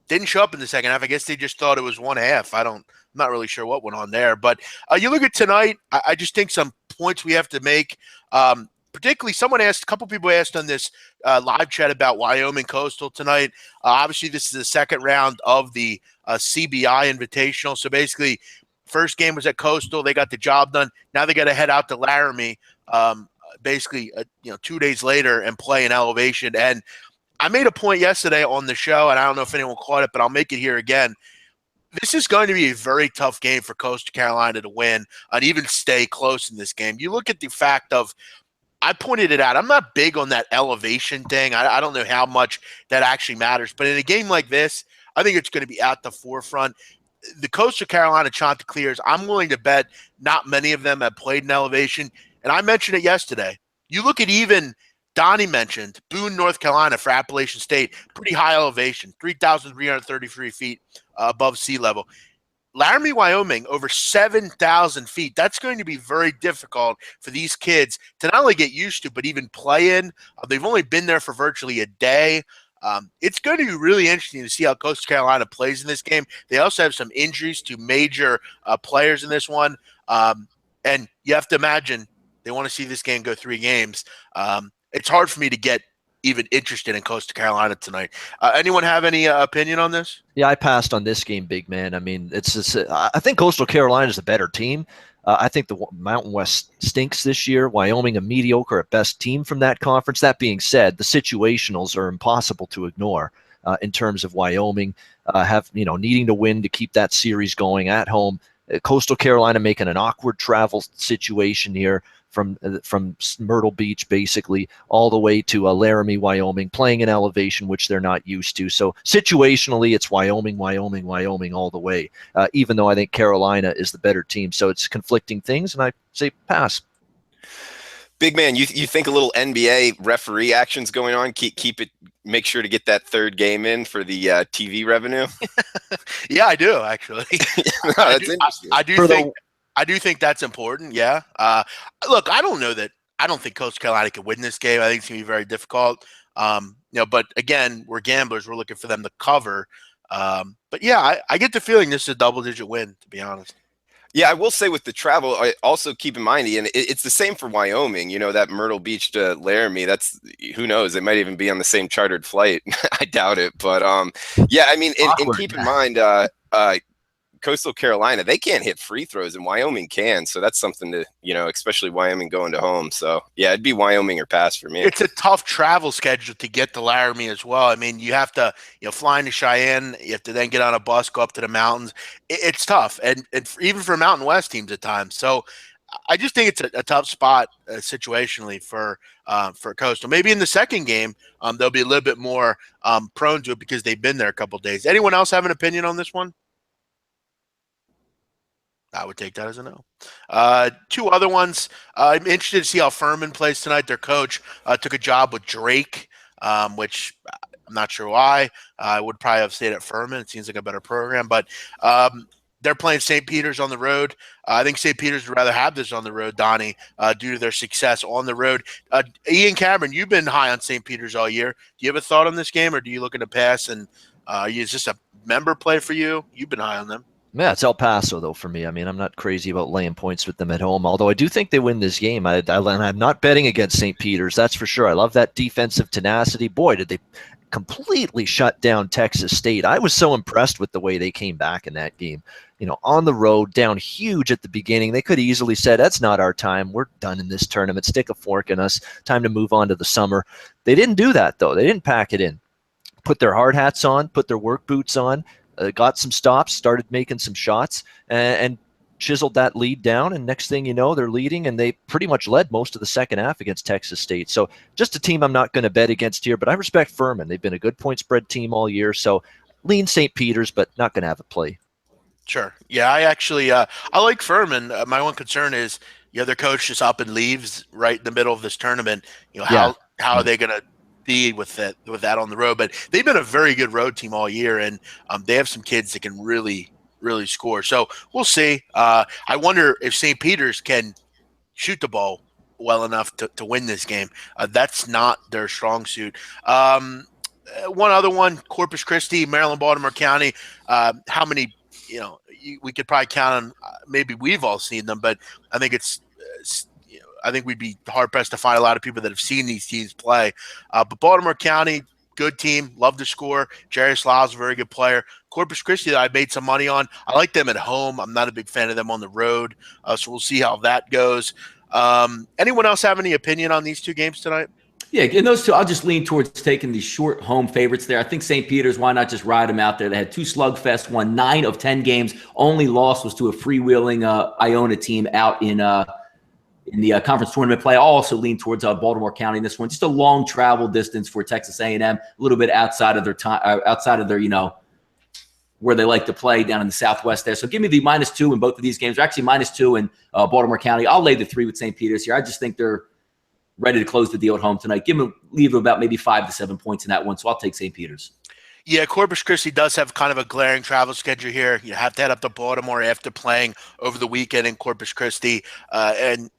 Didn't show up in the second half. I guess they just thought it was one half. I'm not really sure what went on there. But you look at tonight, I just think some points we have to make. Particularly, a couple people asked on this live chat about Wyoming Coastal tonight. Obviously, this is the second round of the CBI Invitational. So basically, first game was at Coastal. They got the job done. Now they got to head out to Laramie, 2 days later and play in Elevation. And I made a point yesterday on the show, and I don't know if anyone caught it, but I'll make it here again. This is going to be a very tough game for Coastal Carolina to win and even stay close in this game. You look at the fact of, I pointed it out. I'm not big on that elevation thing. I don't know how much that actually matters. But in a game like this, I think it's going to be at the forefront. The Coastal Carolina Chanticleers, I'm willing to bet not many of them have played in elevation. And I mentioned it yesterday. You look at even Donnie mentioned Boone, North Carolina for Appalachian State, pretty high elevation, 3,333 feet above sea level. Laramie, Wyoming, over 7,000 feet. That's going to be very difficult for these kids to not only get used to, but even play in. They've only been there for virtually a day. It's going to be really interesting to see how Coastal Carolina plays in this game. They also have some injuries to major players in this one. And you have to imagine they want to see this game go 3 games. It's hard for me to get even interested in Coastal Carolina tonight. Anyone have any opinion on this? Yeah, I passed on this game, big man. I mean, I think Coastal Carolina is a better team. I think the Mountain West stinks this year. Wyoming, a mediocre at best team from that conference. That being said, the situationals are impossible to ignore in terms of Wyoming needing to win to keep that series going at home. Coastal Carolina making an awkward travel situation here from Myrtle Beach, basically, all the way to Laramie, Wyoming, playing in elevation, which they're not used to. So situationally, it's Wyoming all the way, even though I think Carolina is the better team. So it's conflicting things, and I say pass. Big man, you think a little NBA referee action's going on? Keep it. Make sure to get that third game in for the TV revenue. Yeah, I do actually. No, that's interesting. I do think I do think that's important. Yeah. Look, I don't know that. I don't think Coastal Carolina can win this game. I think it's gonna be very difficult. But again, we're gamblers. We're looking for them to cover. But yeah, I get the feeling this is a double-digit win. To be honest. Yeah, I will say with the travel, I also keep in mind, Ian, it's the same for Wyoming. That Myrtle Beach to Laramie. That's who knows? It might even be on the same chartered flight. I doubt it, but yeah. I mean, and keep in mind, Coastal Carolina, they can't hit free throws, and Wyoming can. So that's something to, especially Wyoming going to home. So yeah, it'd be Wyoming or pass for me. It's a tough travel schedule to get to Laramie as well. I mean, you have to, fly into Cheyenne. You have to then get on a bus, go up to the mountains. It's tough, and even for Mountain West teams at times. So I just think it's a tough spot situationally for Coastal. Maybe in the second game, they'll be a little bit more prone to it because they've been there a couple of days. Anyone else have an opinion on this one? I would take that as a no. Two other ones. I'm interested to see how Furman plays tonight. Their coach took a job with Drake, which I'm not sure why. I would probably have stayed at Furman. It seems like a better program. But they're playing St. Peter's on the road. I think St. Peter's would rather have this on the road, Donnie, due to their success on the road. Ian Cameron, you've been high on St. Peter's all year. Do you have a thought on this game, or do you looking to pass? And is this a member play for you? You've been high on them. Yeah, it's El Paso, though, for me. I mean, I'm not crazy about laying points with them at home, although I do think they win this game. I'm not betting against St. Peter's, that's for sure. I love that defensive tenacity. Boy, did they completely shut down Texas State. I was so impressed with the way they came back in that game. On the road, down huge at the beginning. They could have easily said, that's not our time. We're done in this tournament. Stick a fork in us. Time to move on to the summer. They didn't do that, though. They didn't pack it in. Put their hard hats on, put their work boots on, got some stops, started making some shots, and chiseled that lead down. And next thing you know, they're leading, and they pretty much led most of the second half against Texas State. So just a team I'm not going to bet against here, but I respect Furman. They've been a good point spread team all year. So lean St. Peter's, but not going to have a play. Sure. Yeah, I actually I like Furman. My one concern is their coach just up and leaves right in the middle of this tournament. How are they going to be with that on the road? But they've been a very good road team all year, and they have some kids that can really, really score. So we'll see. I wonder if St. Peter's can shoot the ball well enough to win this game. That's not their strong suit. One other one, Corpus Christi, Maryland, Baltimore County. How many? We could probably count on. Maybe we've all seen them, but I think I think we'd be hard-pressed to find a lot of people that have seen these teams play. But Baltimore County, good team, love to score. Jarius Lyle's a very good player. Corpus Christi, I made some money on. I like them at home. I'm not a big fan of them on the road, so we'll see how that goes. Anyone else have any opinion on these two games tonight? Yeah, in those two, I'll just lean towards taking the short home favorites there. I think St. Peter's, why not just ride them out there? They had two slugfests, won 9 of 10 games. Only loss was to a freewheeling Iona team out in the conference tournament play. I'll also lean towards Baltimore County in this one. Just a long travel distance for Texas A&M, a little bit outside of their time, outside of their where they like to play down in the Southwest there. So give me the -2 in both of these games. They're actually -2 in Baltimore County. I'll lay the 3 with St. Peter's here. I just think they're ready to close the deal at home tonight. Leave them about maybe 5 to 7 points in that one. So I'll take St. Peter's. Yeah, Corpus Christi does have kind of a glaring travel schedule here. You have to head up to Baltimore after playing over the weekend in Corpus Christi, and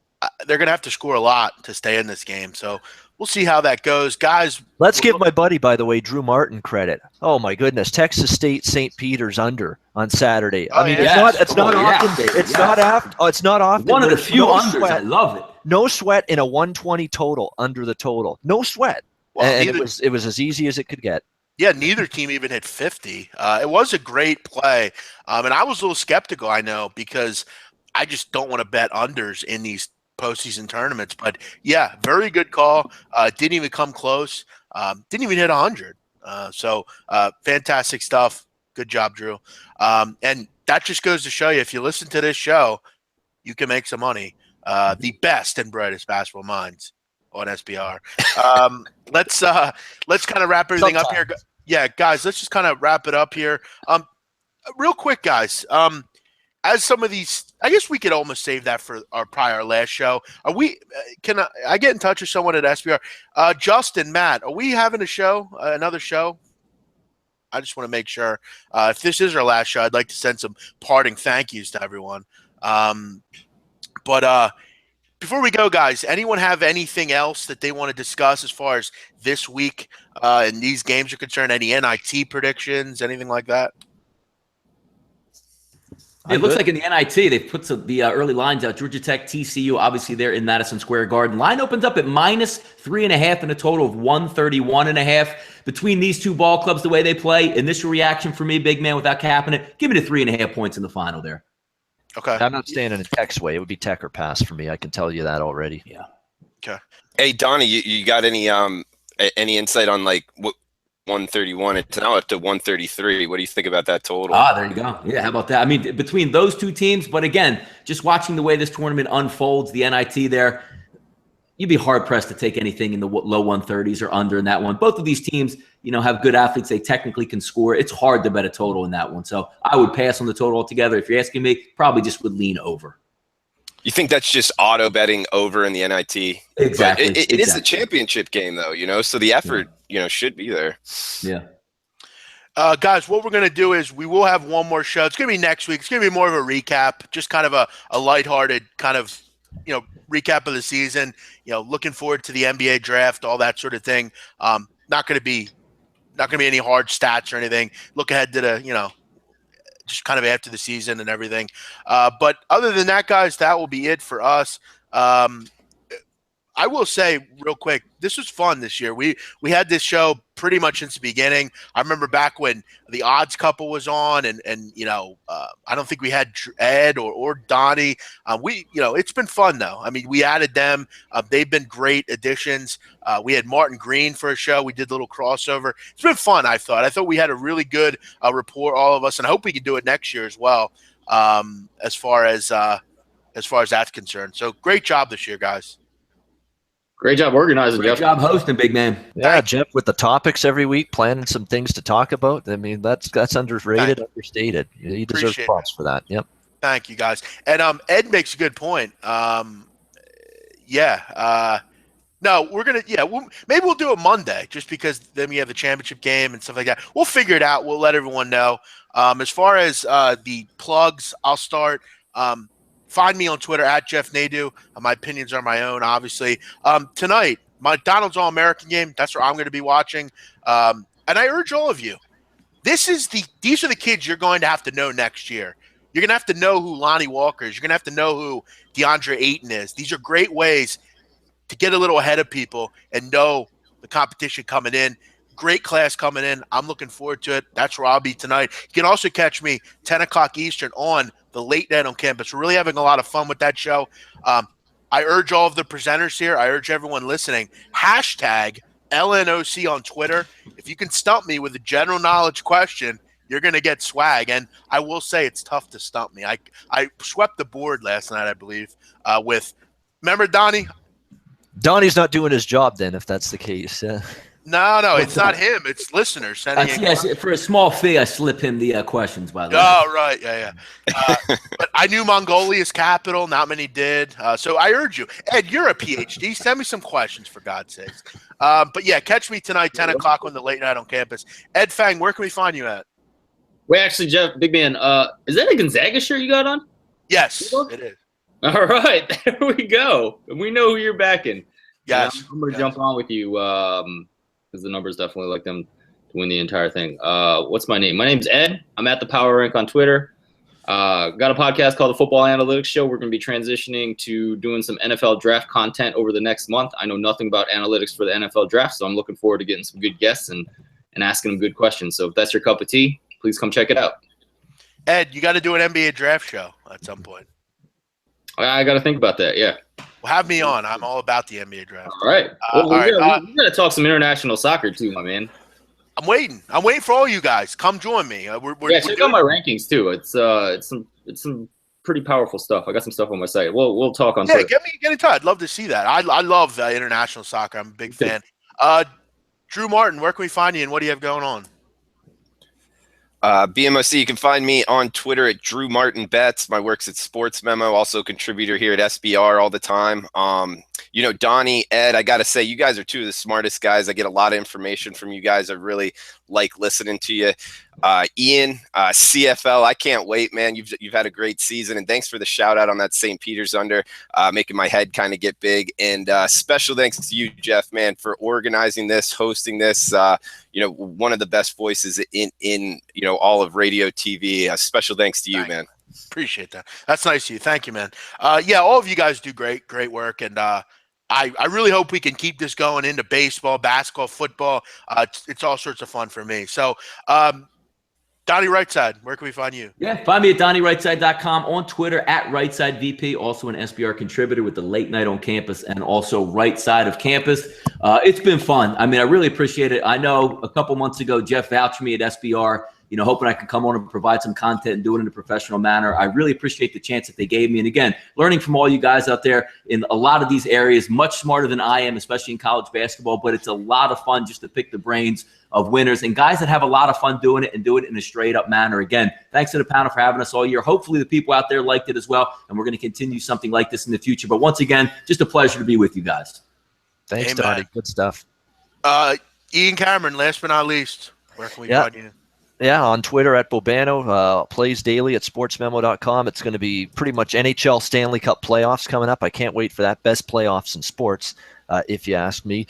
they're going to have to score a lot to stay in this game. So we'll see how that goes. Guys, let's give my buddy, by the way, Drew Martin, credit. Oh, my goodness. Texas State, St. Peter's under on Saturday. I mean, it's not often. One of the few unders. I love it. No sweat in a 120 total under the total. No sweat. Well, and it was as easy as it could get. Yeah, neither team even hit 50. It was a great play. And I was a little skeptical, I know, because I just don't want to bet unders in these postseason tournaments. But, yeah, very good call. Didn't even come close. Didn't even hit 100. So fantastic stuff. Good job, Drew. And that just goes to show you, if you listen to this show, you can make some money. The best and brightest basketball minds on SBR. Let's kind of wrap everything up here. Yeah, guys, let's just kind of wrap it up here. Real quick, guys. As some of these, I guess we could almost save that for our last show. Are we? Can I get in touch with someone at SBR? Justin, Matt, are we having a show? Another show? I just want to make sure. If this is our last show, I'd like to send some parting thank yous to everyone. But before we go, guys, anyone have anything else that they want to discuss as far as this week and these games are concerned? Any NIT predictions, anything like that? It looks like in the NIT, they've put the early lines out. Georgia Tech, TCU, obviously they're in Madison Square Garden. Line opens up at -3.5 and a total of 131.5. Between these two ball clubs, the way they play, initial reaction for me, big man, without capping it, give me the 3.5 points in the final there. Okay. I'm not staying in a Tech's way. It would be Tech or pass for me. I can tell you that already. Yeah. Okay. Hey, Donnie, you got any insight on like what 131? It's now up to 133. What do you think about that total? There you go. Yeah, how about that? I mean, between those two teams, but again, just watching the way this tournament unfolds, the NIT there, you'd be hard-pressed to take anything in the low 130s or under in that one. Both of these teams, have good athletes. They technically can score. It's hard to bet a total in that one. So I would pass on the total altogether. If you're asking me, probably just would lean over. You think that's just auto betting over in the NIT? Exactly. It is a championship game, though, so the effort, should be there. Yeah. Guys, what we're going to do is we will have one more show. It's going to be next week. It's going to be more of a recap, just kind of a lighthearted kind of, recap of the season, looking forward to the NBA draft, all that sort of thing. Not going to be any hard stats or anything. Look ahead to the, just kind of after the season and everything. But other than that, guys, that will be it for us. I will say real quick, this was fun this year. We had this show pretty much since the beginning. I remember back when the odds couple was on and I don't think we had Ed or Donnie. It's been fun though. I mean, we added them. They've been great additions. We had Martin Green for a show. We did a little crossover. It's been fun, I thought. I thought we had a really good rapport, all of us, and I hope we can do it next year as well, as far as that's concerned. So great job this year, guys. Great job organizing, Great Jeff. job hosting, big man. Yeah, Jeff, with the topics every week, planning some things to talk about. I mean, that's underrated, understated. You deserve props for that. Yep. Thank you, guys. And Ed makes a good point. No, we're gonna. Yeah, maybe we'll do it Monday, just because then we have the championship game and stuff like that. We'll figure it out. We'll let everyone know. As far as the plugs, I'll start. Find me on Twitter at Jeff Nadeau. My opinions are my own, obviously. Tonight, McDonald's All-American game. That's where I'm going to be watching. And I urge all of you, these are the kids you're going to have to know next year. You're going to have to know who Lonnie Walker is. You're going to have to know who DeAndre Ayton is. These are great ways to get a little ahead of people and know the competition coming in. Great class coming in. I'm looking forward to it. That's where I'll be tonight. You can also catch me 10 o'clock Eastern on the Late Night on Campus. We're really having a lot of fun with that show. I urge all of the presenters here, I urge everyone listening, hashtag LNOC on Twitter. If you can stump me with a general knowledge question, you're going to get swag. And I will say it's tough to stump me. I swept the board last night, I believe, remember Donnie? Donnie's not doing his job then, if that's the case. No, it's not him. It's listeners sending in. Yes, for a small fee, I slip him the questions, by the way. Oh, right. Yeah. But I knew Mongolia's capital. Not many did. So I urge you. Ed, you're a PhD. Send me some questions, for God's sakes. But, yeah, catch me tonight, 10 o'clock on the Late Night on Campus. Ed Fang, where can we find you at? Wait, actually, Jeff, big man, is that a Gonzaga shirt you got on? Yes, it is. All right. There we go. We know who you're backing. Yes. I'm going to jump on with you. Because the numbers definitely like them to win the entire thing. What's my name? My name's Ed. I'm at the Power Rank on Twitter. Got a podcast called the Football Analytics Show. We're going to be transitioning to doing some NFL draft content over the next month. I know nothing about analytics for the NFL draft, so I'm looking forward to getting some good guests and asking them good questions. So if that's your cup of tea, please come check it out. Ed, you got to do an NBA draft show at some point. I got to think about that, yeah. Well, have me on. I'm all about the NBA draft. All right. Well, we got to talk some international soccer too, my man. I'm waiting for all you guys. Come join me. Check out my rankings too. It's some pretty powerful stuff. I got some stuff on my site. We'll talk on. Yeah, get in touch. I'd love to see that. I love international soccer. I'm a big fan. Drew Martin, where can we find you and what do you have going on? BMOC, you can find me on Twitter at Drew Martin Bets. My work's at Sports Memo, also contributor here at SBR all the time. Donnie, Ed, I got to say, you guys are two of the smartest guys. I get a lot of information from you guys. I really like listening to you. Ian, CFL, I can't wait, man. You've had a great season, and thanks for the shout out on that St. Peter's under, making my head kind of get big. And special thanks to you, Jeff, man, for organizing this, hosting this. One of the best voices in all of radio, TV. Special thanks to you, man. Appreciate that. That's nice of you. Thank you, man. All of you guys do great work, and I really hope we can keep this going into baseball, basketball, football. It's all sorts of fun for me. So, Donnie Rightside, where can we find you? Yeah, find me at DonnieRightside.com, on Twitter at RightSideVP, also an SBR contributor with the Late Night on Campus and also Right Side of Campus. It's been fun. I mean, I really appreciate it. I know a couple months ago, Jeff vouched for me at SBR, hoping I could come on and provide some content and do it in a professional manner. I really appreciate the chance that they gave me. And again, learning from all you guys out there in a lot of these areas, much smarter than I am, especially in college basketball, but it's a lot of fun just to pick the brains of winners and guys that have a lot of fun doing it and do it in a straight up manner. Again, thanks to the panel for having us all year. Hopefully the people out there liked it as well, and we're going to continue something like this in the future. But once again, just a pleasure to be with you guys. Thanks, Amen. Donnie. Good stuff. Ian Cameron, last but not least, where can we find you? Yeah, on Twitter at Bobano, plays daily at sportsmemo.com. It's going to be pretty much NHL Stanley Cup playoffs coming up. I can't wait for that. Best playoffs in sports, if you ask me.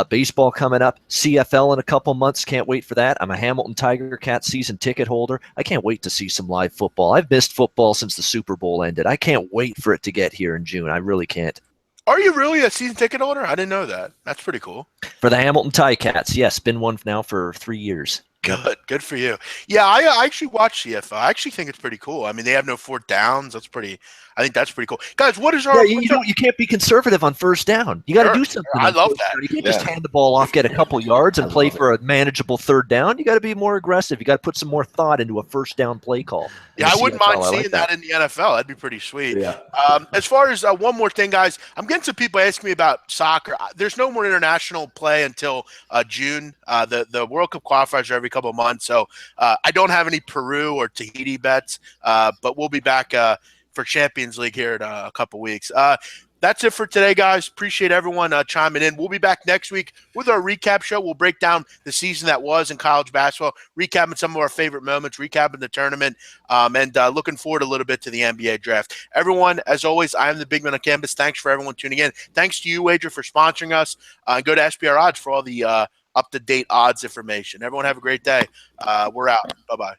Baseball coming up. CFL in a couple months. Can't wait for that. I'm a Hamilton Tiger Cat season ticket holder. I can't wait to see some live football. I've missed football since the Super Bowl ended. I can't wait for it to get here in June. I really can't. Are you really a season ticket holder? I didn't know that. That's pretty cool. For the Hamilton Ticats, yes. Been one now for 3 years. Good for you. Yeah, I actually watch CFL. I actually think it's pretty cool. I mean, they have no fourth downs. I think that's pretty cool. Guys, what is our? Yeah, you can't be conservative on first down. You got to do something. I love that. You can't just hand the ball off, get a couple yards, and play for a manageable third down. You got to be more aggressive. You got to put some more thought into a first down play call. Yeah, I wouldn't mind seeing that in the NFL. That'd be pretty sweet. Yeah. As far as one more thing, guys, I'm getting some people asking me about soccer. There's no more international play until June. The World Cup qualifiers are every couple of months, so I don't have any Peru or Tahiti bets, but we'll be back for Champions League here in a couple weeks. That's it for today, guys. Appreciate everyone chiming in. We'll be back next week with our recap show. We'll break down the season that was in college basketball, recapping some of our favorite moments, recapping the tournament, and looking forward a little bit to the NBA draft. Everyone, as always, I am the big man on campus. Thanks for everyone tuning in. Thanks to you, Wager, for sponsoring us. Go to SBR Odds for all the up-to-date odds information. Everyone have a great day. We're out. Bye-bye.